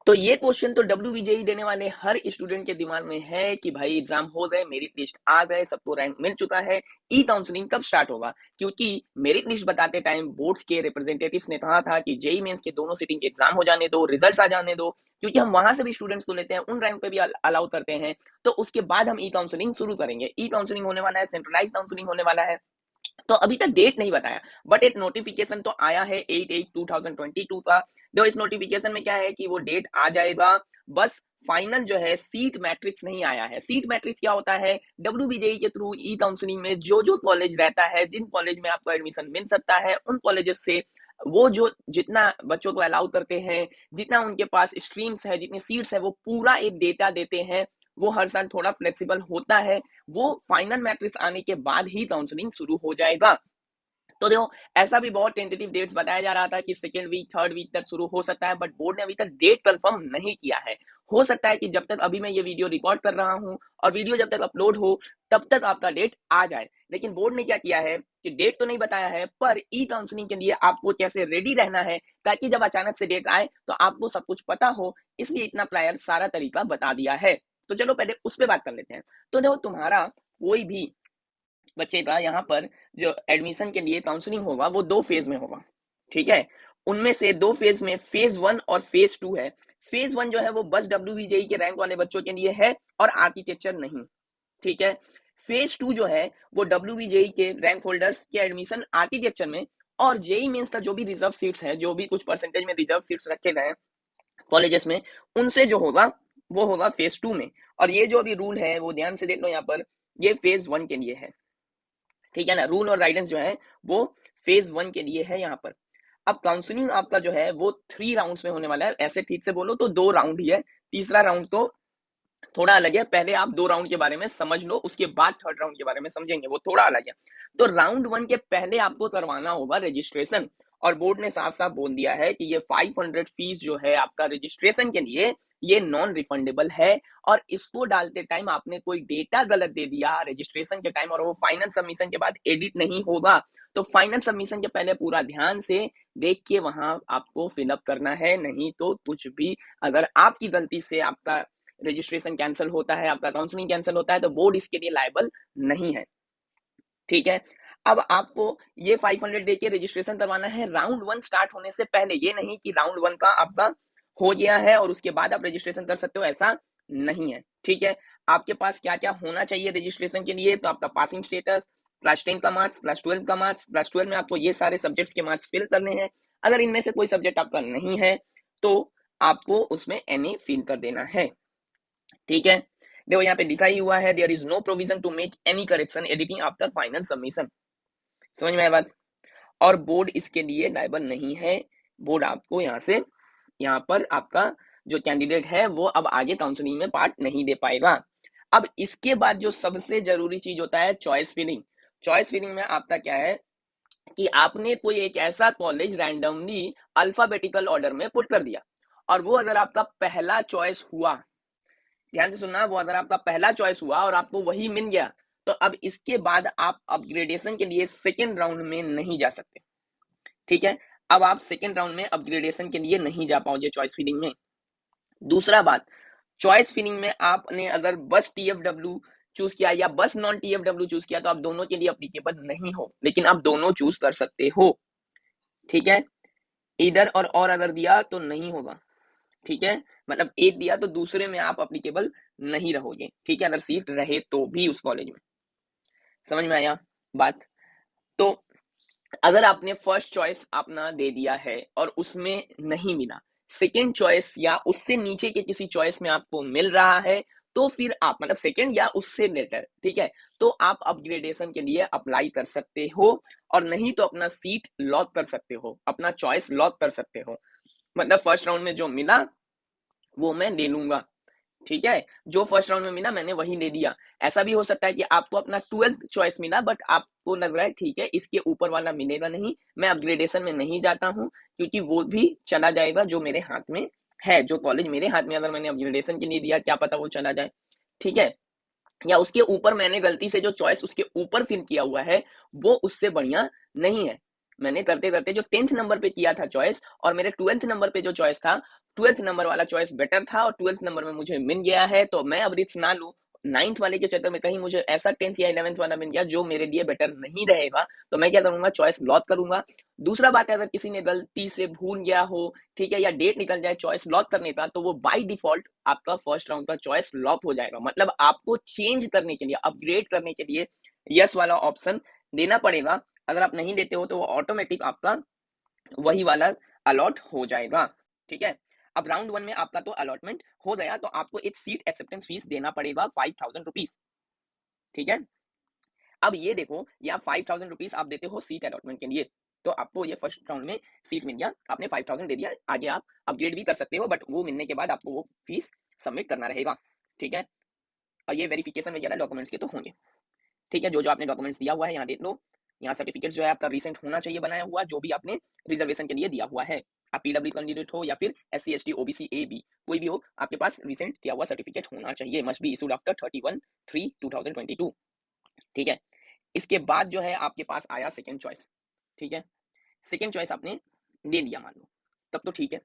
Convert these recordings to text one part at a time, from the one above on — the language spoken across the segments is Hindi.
तो ये क्वेश्चन तो WBJE देने वाले हर स्टूडेंट के दिमाग में है कि भाई एग्जाम हो गए, मेरिट लिस्ट आ गए, सबको रैंक मिल चुका है, ई काउंसलिंग कब स्टार्ट होगा। क्योंकि मेरिट लिस्ट बताते टाइम बोर्ड्स के रिप्रेजेंटेटिव्स ने कहा था कि जेई मेंस के दोनों सिटिंग के एग्जाम हो जाने दो, रिजल्ट्स आ जाने दो, क्योंकि हम वहां से भी स्टूडेंट्स को लेते हैं, उन रैंक पे भी अलाउ करते हैं, तो उसके बाद हम ई काउंसलिंग शुरू करेंगे। ई काउंसलिंग होने वाला है, सेंट्रलाइज काउंसलिंग होने वाला है। तो अभी तक डेट नहीं बताया, बट एक नोटिफिकेशन तो आया है 8/8/2022 का। जो इस नोटिफिकेशन में क्या है कि वो डेट आ जाएगा, बस फाइनल जो है सीट मैट्रिक्स नहीं आया है। सीट मैट्रिक्स क्या होता है, WBJE के थ्रू ई काउंसलिंग में जो जो कॉलेज रहता है, जिन कॉलेज में आपको एडमिशन मिल सकता है, उन कॉलेजेस से वो जो जितना बच्चों को अलाउ करते हैं, जितना उनके पास स्ट्रीम्स है, जितनी सीट्स है, वो पूरा एक डेटा देते हैं। वो हर साल थोड़ा फ्लेक्सिबल होता है। वो फाइनल मैट्रिक्स आने के बाद ही काउंसलिंग शुरू हो जाएगा। तो देखो, ऐसा भी बहुत टेंटेटिव डेट्स बताया जा रहा था कि सेकेंड वीक, थर्ड वीक तक शुरू हो सकता है, बट बोर्ड ने अभी तक डेट कंफर्म नहीं किया है। हो सकता है कि जब तक अभी मैं ये वीडियो रिकॉर्ड कर रहा हूं और वीडियो जब तक अपलोड हो, तब तक आपका डेट आ जाए। लेकिन बोर्ड ने क्या किया है कि डेट तो नहीं बताया है, पर ई काउंसलिंग के लिए आपको कैसे रेडी रहना है, ताकि जब अचानक से डेट आए तो आपको सब कुछ पता हो, इसलिए इतना प्रायर सारा तरीका बता दिया है। तो चलो पहले उस पर बात कर लेते हैं। तो देखो, तुम्हारा कोई भी बच्चे का यहाँ पर जो एडमिशन के लिए काउंसलिंग होगा वो 2 फेज में होगा। ठीक है, उनमें से 2 फेज में फेज 1 और फेज 2 है। फेज 1 जो है वो बस WBJE के रैंक वाले बच्चों के लिए है और आर्किटेक्चर नहीं। ठीक है, फेज 2 जो है वो WBJE के रैंक होल्डर्स के एडमिशन आर्किटेक्चर में और जेई मेंस का जो भी रिजर्व सीट्स है, जो भी कुछ परसेंटेज में रिजर्व सीट्स रखे गए हैं कॉलेजेस में, उनसे जो होगा वो होगा फेज 2 में। और ये जो अभी रूल है वो ध्यान से देख लो, यहाँ पर ये फेज 1 के लिए है। ठीक है ना, रूल और गाइडेंस जो है वो फेज 1 के लिए है यहाँ पर। अब काउंसलिंग आपका जो है वो 3 राउंड्स में होने वाला है। ऐसे ठीक से बोलो तो 2 राउंड ही है, तीसरा राउंड तो थोड़ा अलग है। पहले आप 2 राउंड के बारे में समझ लो, उसके बाद थर्ड राउंड के बारे में समझेंगे, वो थोड़ा अलग है। तो राउंड 1 के पहले आपको करवाना होगा रजिस्ट्रेशन, और बोर्ड ने साफ साफ बोल दिया है कि ये 500 फीस जो है आपका रजिस्ट्रेशन के लिए, ये नॉन रिफंडेबल है। और इसको डालते टाइम आपने कोई डेटा गलत दे दिया रजिस्ट्रेशन के टाइम, और वो फाइनल सबमिशन के बाद एडिट नहीं होगा। तो फाइनल सबमिशन के पहले पूरा ध्यान से देख के वहां आपको फिलअप करना है, नहीं तो कुछ भी, अगर आपकी गलती से आपका रजिस्ट्रेशन कैंसिल होता है, आपका काउंसलिंग कैंसिल होता है, तो बोर्ड इसके लिए लायबल नहीं है। ठीक है, अब आपको ये 500 दे के रजिस्ट्रेशन करवाना है राउंड 1 स्टार्ट होने से पहले। ये नहीं कि राउंड 1 का आपका हो गया है और उसके बाद आप रजिस्ट्रेशन कर सकते हो, ऐसा नहीं है। ठीक है, आपके पास क्या क्या होना चाहिए रजिस्ट्रेशन के लिए, तो आपका पासिंग स्टेटस, क्लास 10 का मार्क्स, क्लास 12 का मार्क्स। क्लास 12 में आपको ये सारे सब्जेक्ट्स के मार्क्स फिल करने हैं। अगर इनमें से कोई सब्जेक्ट आपका नहीं है तो आपको उसमें NA फिल कर देना है। ठीक है, देखो यहाँ पे लिखा ही हुआ है, there is no provision to make any correction editing after final submission. समझ में आया बात। और बोर्ड इसके लिए लायबल नहीं है। बोर्ड आपको यहाँ से, यहाँ पर आपका जो कैंडिडेट है वो अब आगे काउंसलिंग में पार्ट नहीं दे पाएगा। अब इसके बाद जो सबसे जरूरी चीज होता है चॉइस फिलिंग। चॉइस फिलिंग में आपका क्या है कि आपने कोई एक ऐसा कॉलेज रैंडमली अल्फाबेटिकल ऑर्डर में पुट कर दिया, और वो अगर आपका पहला चॉइस हुआ, ध्यान से सुनना, वो अगर आपका पहला चॉइस हुआ और आपको वही मिल गया, तो अब इसके बाद आप अपग्रेडेशन के लिए सेकेंड राउंड में नहीं जा सकते। ठीक है, अब आप सेकेंड राउंड में अपग्रेडेशन के लिए नहीं जा पाओगे चॉइस फिलिंग में। दूसरा बात, चॉइस फिलिंग में आपने अगर बस TFW चूज किया या बस नॉन TFW चूज किया, तो आप दोनों के लिए अप्लीकेबल नहीं हो, लेकिन आप दोनों चूज कर सकते हो। ठीक है, इधर और अगर दिया तो नहीं होगा। ठीक है, मतलब एक दिया तो दूसरे में आप अप्लीकेबल नहीं रहोगे। ठीक है, अगर सीट रहे तो भी उस कॉलेज में। समझ में आया बात। तो अगर आपने फर्स्ट चॉइस अपना दे दिया है और उसमें नहीं मिला, सेकेंड चॉइस या उससे नीचे के किसी चॉइस में आपको मिल रहा है, तो फिर आप मतलब सेकेंड या उससे लेटर, ठीक है, तो आप अपग्रेडेशन के लिए अप्लाई कर सकते हो, और नहीं तो अपना सीट लॉक कर सकते हो, अपना चॉइस लॉक कर सकते हो। मतलब फर्स्ट राउंड में जो मिला वो मैं ले लूंगा। ठीक है, जो फर्स्ट राउंड में मिला मैंने वही ले दिया। ऐसा भी हो सकता है कि आपको अपना 12th चॉइस मिला, बट आपको लग रहा है ठीक है इसके ऊपर वाला मिलेगा नहीं, मैं अपग्रेडेशन में नहीं जाता हूँ, क्योंकि वो भी चला जाएगा जो मेरे हाथ में है, जो कॉलेज मेरे हाथ में अगर मैंने अपग्रेडेशन के लिए दिया, क्या पता वो चला जाए। ठीक है, या उसके ऊपर मैंने गलती से जो चॉइस उसके ऊपर फिल किया हुआ है वो उससे बढ़िया नहीं है। मैंने करते करते जो 10th नंबर पे किया था चॉइस, और मेरे 12th नंबर पे जो चॉइस था 12th नंबर वाला चॉइस बेटर था और 12th नंबर में मुझे मिल गया है, तो मैं अब रिस्क ना लूं 9th वाले के चक्कर में कहीं मुझे ऐसा 10th या 11th वाला मिल गया जो मेरे लिए बेटर नहीं रहेगा, तो मैं क्या करूंगा, चॉइस लॉक करूंगा। दूसरा बात है, अगर किसी ने गलती से भूल गया हो, ठीक है, या डेट निकल जाए चॉइस लॉक करने का, तो वो बाय डिफॉल्ट आपका फर्स्ट राउंड का चॉइस लॉक हो जाएगा। मतलब आपको चेंज करने के लिए, अपग्रेड करने के लिए यस वाला ऑप्शन देना पड़ेगा। अगर आप नहीं देते हो तो वो ऑटोमेटिक आपका वही वाला अलॉट हो जाएगा। ठीक है, अब राउंड 1 में आपका तो अलॉटमेंट हो गया, तो आपको एक सीट एक्सेप्टेंस फीस देना पड़ेगा 5000 रुपीज। ठीक है, अब ये देखो, या 5000 रुपीज आप देते हो सीट अलॉटमेंट के लिए, तो आपको ये फर्स्ट राउंड में सीट मिल गया, आपने 5000 दे दिया, आगे आप अपग्रेड भी कर सकते हो, बट वो मिलने के बाद आपको वो फीस सबमिट करना रहेगा। ठीक है, और ये वेरिफिकेशन वगैरह डॉक्यूमेंट्स के तो होंगे। ठीक है, जो जो आपने डॉक्यूमेंट्स दिया हुआ है यहाँ देख लो, यहाँ सर्टिफिकेट जो है आपका रिसेंट होना चाहिए बनाया हुआ, जो भी आपने रिजर्वेशन के लिए दिया हुआ है। आप पीडब्ल्यू कैंडिडेट हो या फिर SC ST OBC AB कोई भी हो, आपके पास रिसेंट किया हुआ सर्टिफिकेट होना चाहिए। Must be issued after 31/3/2022। ठीक है, इसके बाद जो है आपके पास आया सेकेंड चॉइस। ठीक है, सेकेंड चॉइस आपने दे दिया मान लो, तब तो ठीक है।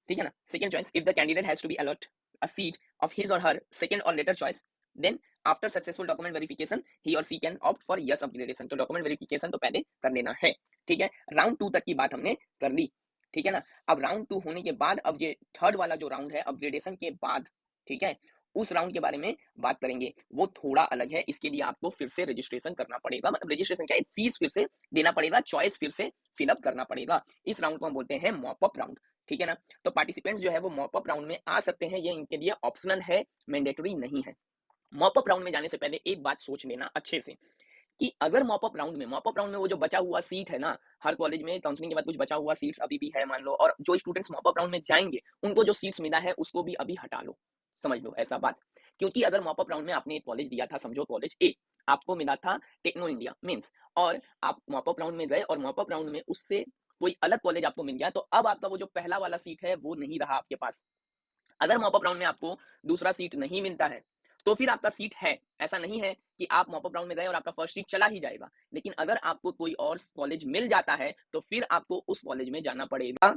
ठीक है ना, second choice, if the candidate has to be allot a seat of his or her second or later choice, then after successful document verification he or she can opt for this upgradation. तो डॉक्यूमेंट वेरिफिकेशन तो पहले कर लेना है। ठीक है, राउंड 2 तक की बात हमने कर ली। ठीक है ना, अब राउंड 2 होने के बाद अब ये थर्ड वाला जो राउंड है अपग्रेडेशन के बाद, ठीक है, उस राउंड के बारे में बात करेंगे। वो थोड़ा अलग है, इसके लिए आपको फिर से रजिस्ट्रेशन करना पड़ेगा, मतलब रजिस्ट्रेशन क्या है, फीस फिर से देना पड़ेगा, चॉइस फिर से फिलअप करना पड़ेगा। इस राउंड को हम बोलते हैं मॉप अप राउंड। ठीक है ना, तो पार्टिसिपेंट्स जो है वो मॉप अप राउंड में आ सकते हैं, ये इनके लिए ऑप्शनल है, मैंडेटरी नहीं है। मॉप अप राउंड में जाने से पहले एक बात सोच लेना अच्छे से, कि अगर मॉप अप राउंड में वो जो बचा हुआ सीट है ना, हर कॉलेज में काउंसलिंग के बाद कुछ बचा हुआ सीट्स अभी भी है मान लो, और जो स्टूडेंट्स मॉप अप राउंड में जाएंगे उनको जो सीट्स मिला है उसको भी अभी हटा लो, समझ लो ऐसा बात। क्योंकि अगर मॉप अप राउंड में आपने एक कॉलेज दिया था, समझो कॉलेज ए, आपको मिला था टेक्नो इंडिया मीन्स, और आप मॉप अप राउंड में गए और मॉप अप राउंड में उससे कोई अलग कॉलेज आपको मिल गया, तो अब आपका वो जो पहला वाला सीट है वो नहीं रहा आपके पास। अगर मॉपअप राउंड में आपको दूसरा सीट नहीं मिलता है, तो फिर आपका सीट है, ऐसा नहीं है कि आप मॉपअप राउंड में गए और आपका फर्स्ट सीट चला ही जाएगा। लेकिन अगर आपको कोई और कॉलेज मिल जाता है तो फिर आपको उस कॉलेज में जाना पड़ेगा।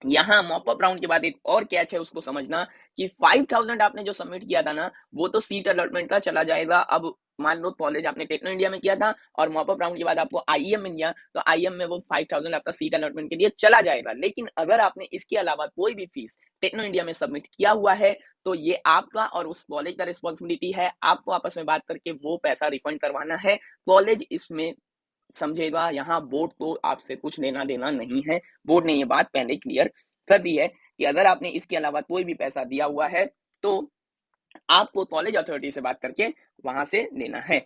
यहाँ मॉपअप राउंड के बाद एक और कैच है, उसको समझना, कि 5000 आपने जो सबमिट किया था ना, वो तो सीट अलॉटमेंट का चला जाएगा। अब मान लो कॉलेज आपने टेक्नो इंडिया में किया था और मॉपअप राउंड के बाद आपको IEM मिल गया, तो IEM में वो 5000 आपका सीट अलॉटमेंट के लिए चला जाएगा। लेकिन अगर आपने इसके अलावा कोई भी फीस टेक्नो इंडिया में सबमिट किया हुआ है, तो ये आपका और उस कॉलेज का रिस्पॉन्सिबिलिटी है, आपको आपस में बात करके वो पैसा रिफंड करवाना है। कॉलेज इसमें समझेगा, यहाँ बोर्ड को आपसे कुछ लेना देना नहीं है। बोर्ड ने ये बात पहले क्लियर कर दी है कि अगर आपने इसके अलावा कोई भी पैसा दिया हुआ है तो आपको कॉलेज अथॉरिटी से बात करके वहां से लेना है।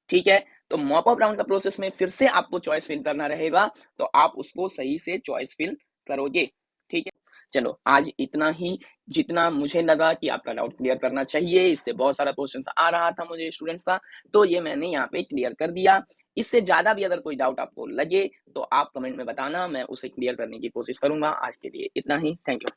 ठीक है, तो मॉप अप राउंड का प्रोसेस में फिर से आपको चॉइस फिल करना रहेगा, तो आप उसको सही से चॉइस फिल करोगे। ठीक है, चलो आज इतना ही, जितना मुझे लगा कि आपका डाउट क्लियर करना चाहिए। इससे बहुत सारा क्वेश्चन आ रहा था मुझे स्टूडेंट्स का, तो ये मैंने यहाँ पे क्लियर कर दिया। इससे ज्यादा भी अगर कोई डाउट आपको लगे तो आप कमेंट में बताना, मैं उसे क्लियर करने की कोशिश करूंगा। आज के लिए इतना ही, थैंक यू।